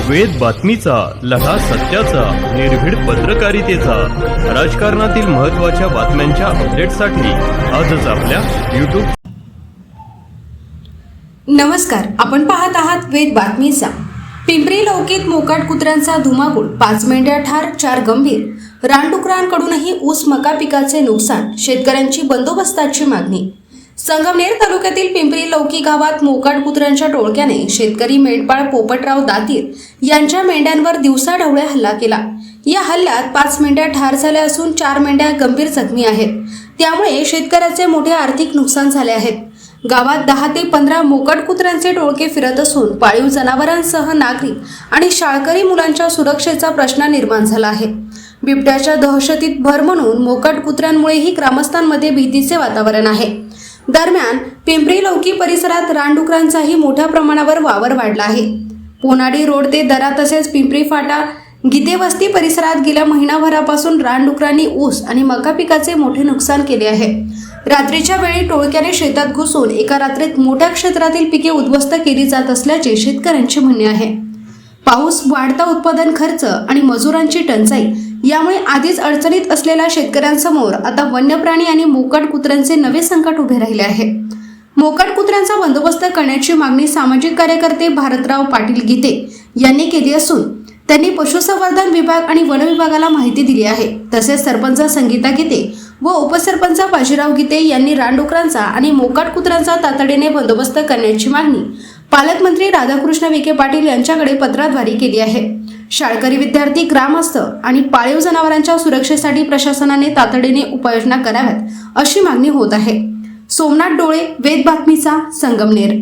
वेद बातमीचा, लढा सत्याचा, निर्भीड पत्रकारितेचा, राजकारणातील महत्त्वाच्या बातम्यांच्या अपडेटसाठी आजच आपल्या YouTube. नमस्कार, आपण पाहत आहात वेद बातमीचा. पिंपरी लौकीत मोकाट कुत्र्यांचा धुमाकूळ, 5 मेंढ्या ठार, 4 गंभीर. रानडुकरांकडूनही ऊस मका पिकाचे नुकसान, शेतकऱ्यांची बंदोबस्ताची मागणी. संगमनेर तालुक्यातील पिंपरी लौकी गावात मोकाट कुत्र्यांच्या टोळक्याने शेतकरी मेंढपाळ पोपटराव दातीर यांच्या मेंढ्यांवर दिवसाढवळ्या हल्ला केला. या हल्ल्यात 5 मेंढ्या ठार झाल्या असून 4 मेंढ्या गंभीर जखमी आहेत. त्यामुळे शेतकऱ्याचे मोठे आर्थिक नुकसान झाले आहेत. गावात 10 ते 15 मोकाट कुत्र्यांचे टोळके फिरत असून पाळीव जनावरांसह नागरिक आणि शाळकरी मुलांच्या सुरक्षेचा प्रश्न निर्माण झाला आहे. बिबट्याच्या दहशतीत भर म्हणून मोकाट कुत्र्यांमुळेही ग्रामस्थांमध्ये भीतीचे वातावरण आहे. दरम्यान पिंपरी लौकी परिसरात रानडुकरांचाही मोठ्या प्रमाणावर वावर वाढला आहे. पोनाडी रोड ते दरा तसेच पिंपरी फाटा गीतेवस्ती परिसरात गेल्या महिनाभरापासून रानडुकरांनी ऊस आणि मका पिकाचे मोठे नुकसान केले आहे. रात्रीच्या वेळी टोळक्याने शेतात घुसून एका रात्रीत मोठ्या क्षेत्रातील पिके उद्ध्वस्त केली जात असल्याचे शेतकऱ्यांचे म्हणणे आहे. पाऊस, वाढता उत्पादन खर्च आणि मजुरांची टंचाई यामुळे आधीच अडचणीत असलेल्या शेतकऱ्यांसमोर आता वन्यप्राणी आणि मोकाट कुत्र्यांचे नवे संकट उभे राहिले आहे. मोकाट कुत्र्यांचा बंदोबस्त करण्याची मागणी सामाजिक कार्यकर्ते भारतराव पाटील गीते यांनी केली असून त्यांनी पशुसंवर्धन विभाग आणि वन विभागाला माहिती दिली आहे. तसेच सरपंच संगीता गीते व उपसरपंच बाजीराव गीते यांनी रानडुकरांचा आणि मोकाट कुत्र्यांचा तातडीने बंदोबस्त करण्याची मागणी पालकमंत्री राधाकृष्ण विखे पाटील यांच्याकडे पत्राद्वारे केली आहे. शाळकरी विद्यार्थी, ग्रामस्थ आणि पाळीव जनावरांच्या सुरक्षेसाठी प्रशासनाने तातडीने उपाययोजना कराव्यात अशी मागणी होत आहे. सोमनाथ डोळे, वेद बातमीचा, संगमनेर.